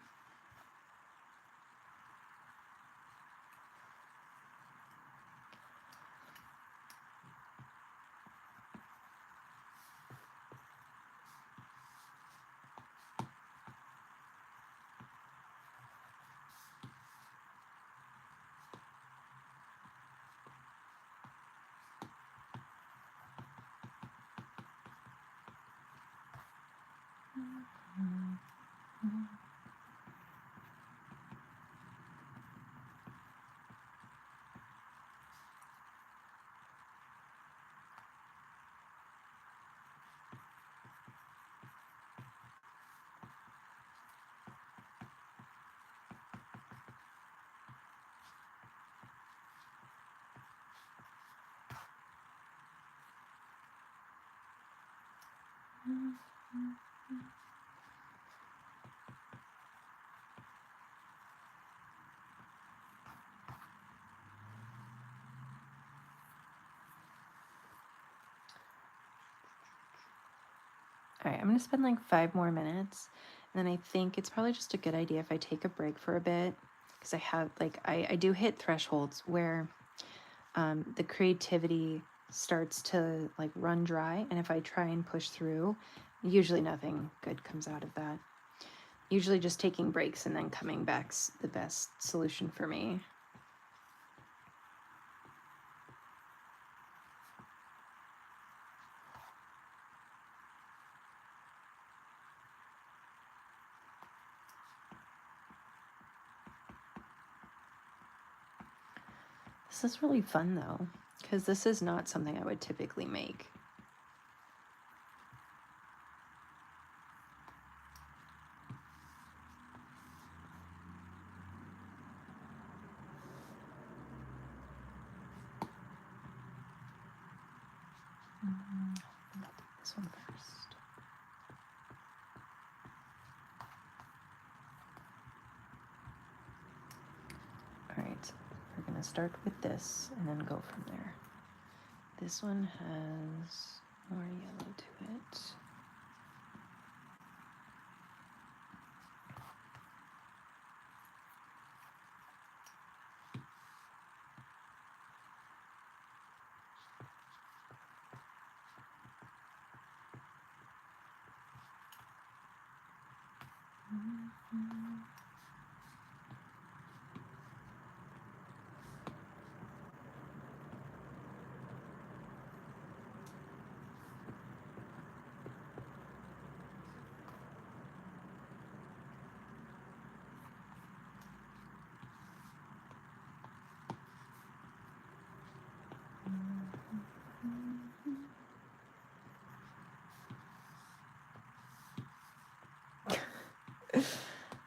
All right, I'm gonna spend like 5 more minutes, and then I think it's probably just a good idea if I take a break for a bit, because I have like I do hit thresholds where the creativity starts to like run dry, and if I try and push through, usually nothing good comes out of that. Usually just taking breaks and then coming back's the best solution for me. This is really fun though, because this is not something I would typically make. I'll take this one first. All right, we're gonna start with this and then go from there. This one has more yellow to it.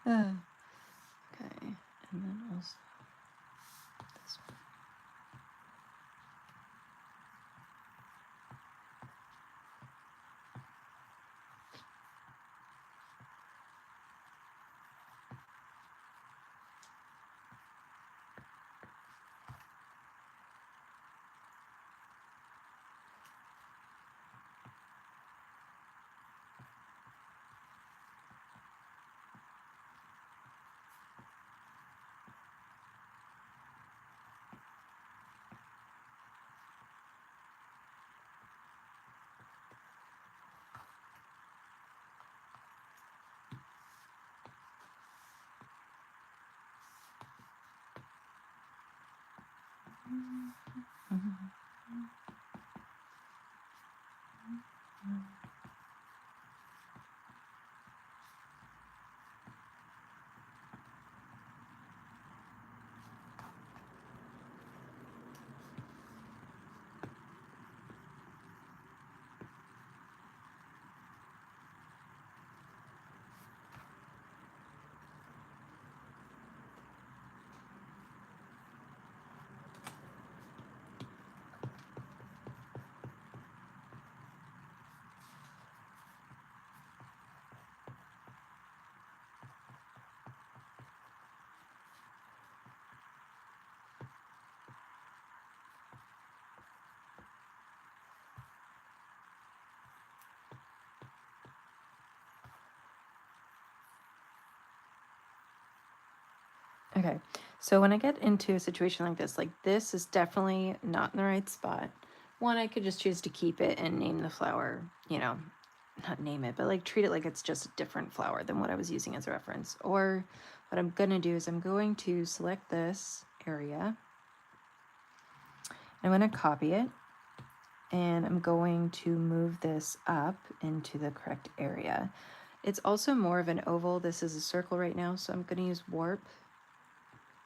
Okay, and then also this one. Okay, so when I get into a situation like this is definitely not in the right spot. One, I could just choose to keep it and name the flower, you know, not name it, but like treat it like it's just a different flower than what I was using as a reference. Or what I'm gonna do is I'm going to select this area. I'm gonna copy it, and I'm going to move this up into the correct area. It's also more of an oval. This is a circle right now, so I'm gonna use warp,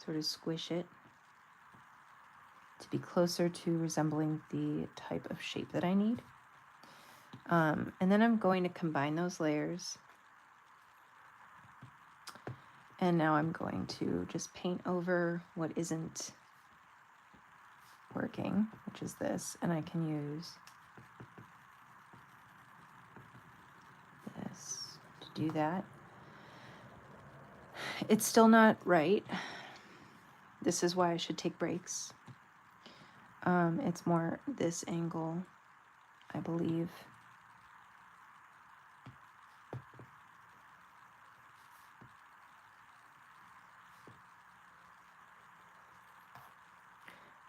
sort of squish it to be closer to resembling the type of shape that I need. And then I'm going to combine those layers. And now I'm going to just paint over what isn't working, which is this, and I can use this to do that. It's still not right. This is why I should take breaks. It's more this angle, I believe.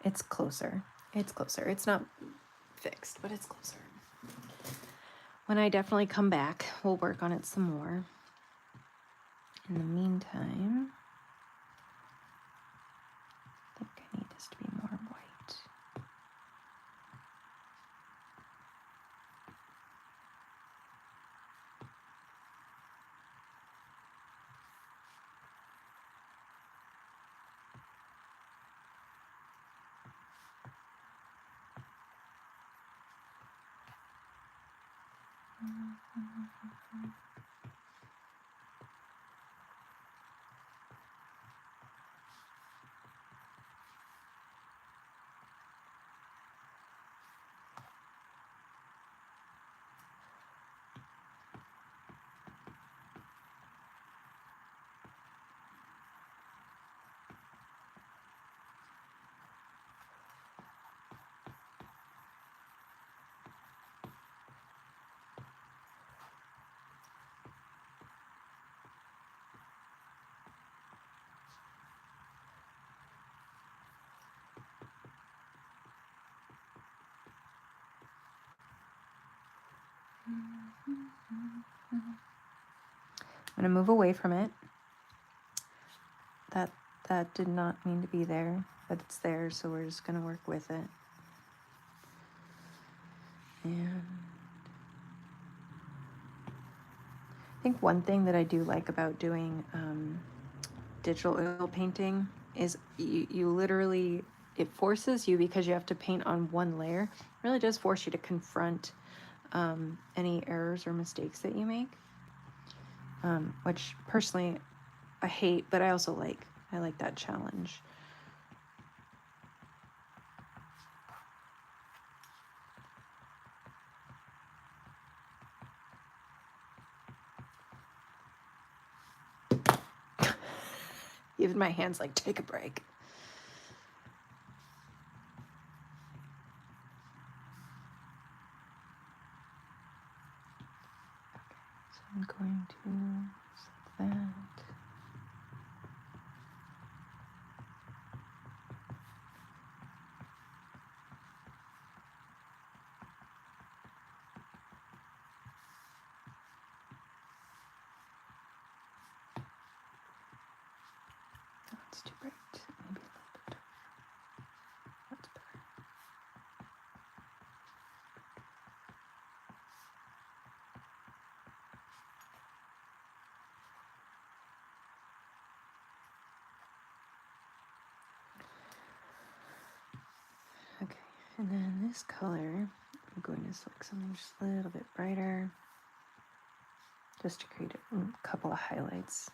It's closer. It's closer. It's not fixed, but it's closer. When I definitely come back, we'll work on it some more. In the meantime, I think I need this to be more white. I'm going to move away from it. That did not mean to be there, but it's there, so we're just going to work with it. And I think one thing that I do like about doing digital oil painting is you literally, it forces you, because you have to paint on one layer, it really does force you to confront any errors or mistakes that you make, which personally I hate, but I also like. I like that challenge. Even my hands like, take a break. Okay, so I'm going to set that. That's too bright. Maybe a little bit darker. That's better. Okay, and then this color, I'm going to select something just a little bit brighter, just to create a couple of highlights.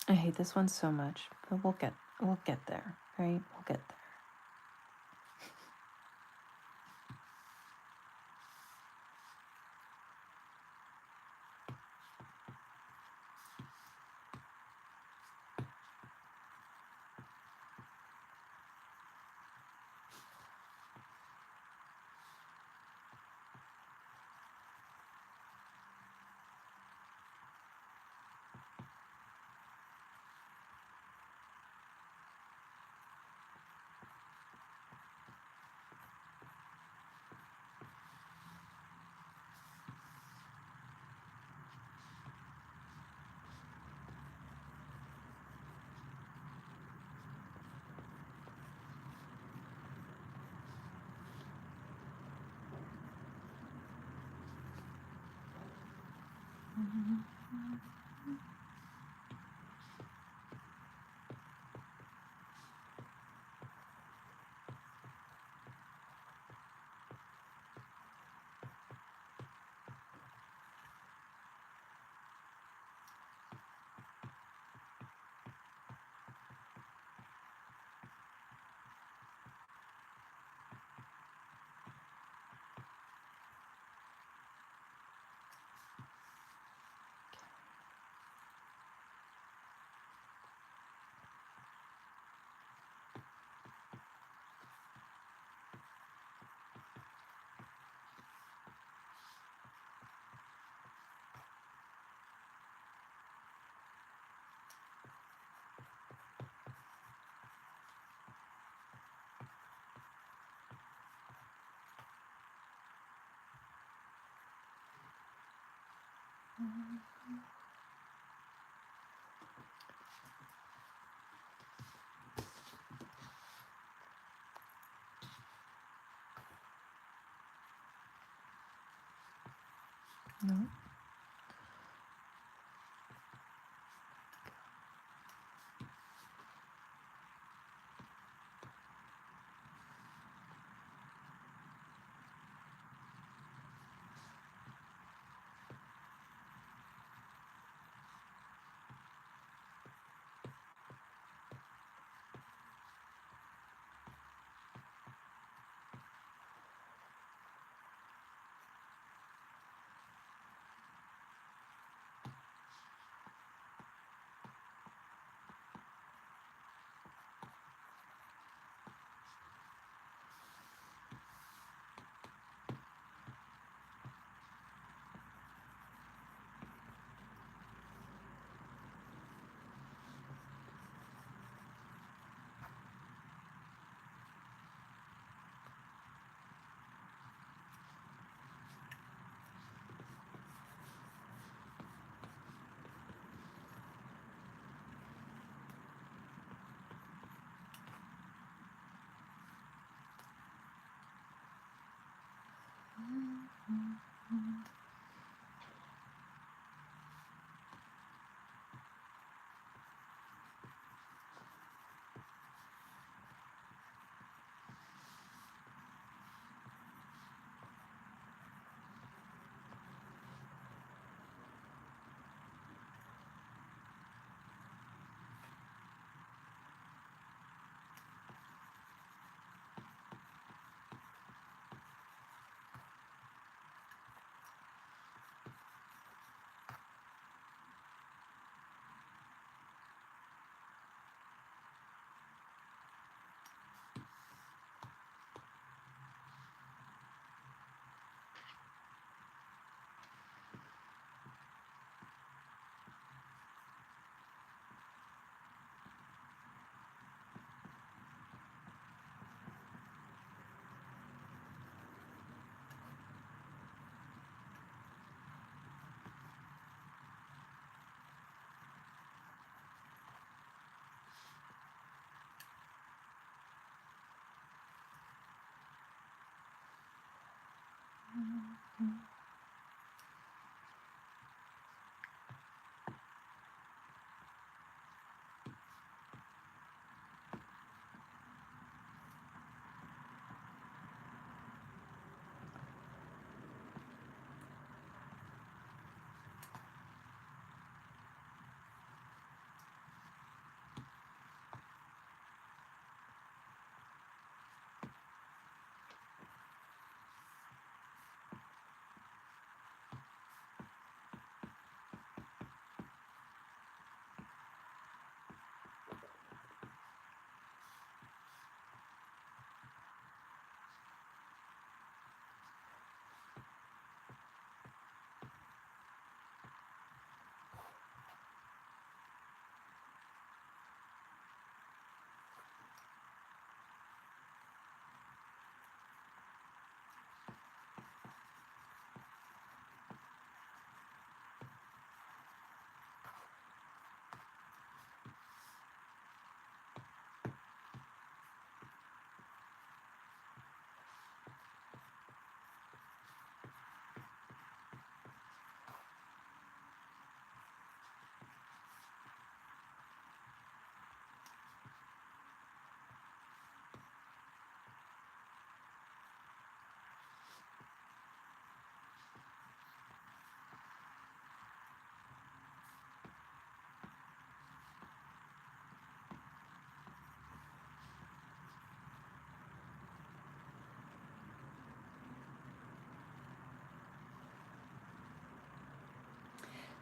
I hate this one so much, but we'll get there, right? We'll get there. No.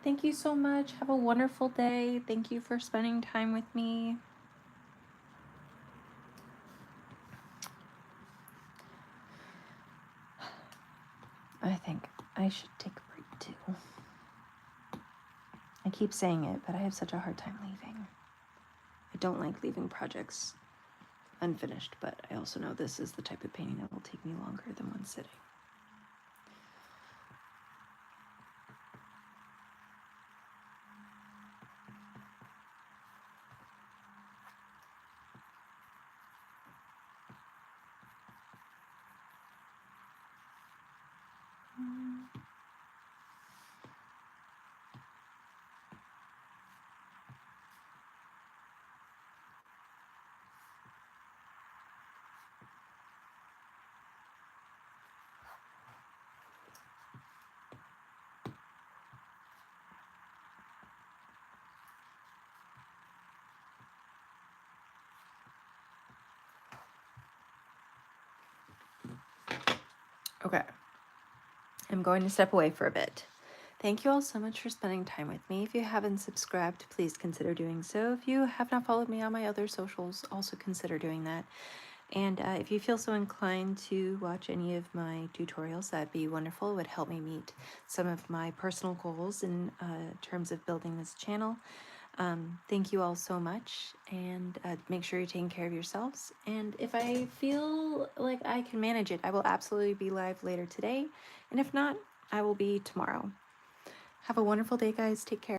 Thank you so much. Have a wonderful day. Thank you for spending time with me. I think I should take a break too. I keep saying it, but I have such a hard time leaving. I don't like leaving projects unfinished, but I also know this is the type of painting that will take me longer than one sitting. Okay, I'm going to step away for a bit. Thank you all so much for spending time with me. If you haven't subscribed, please consider doing so. If you have not followed me on my other socials, also consider doing that. And if you feel so inclined to watch any of my tutorials, that'd be wonderful. It would help me meet some of my personal goals in terms of building this channel. Thank you all so much, and make sure you're taking care of yourselves. And if I feel like I can manage it, I will absolutely be live later today. And if not, I will be tomorrow. Have a wonderful day, guys. Take care.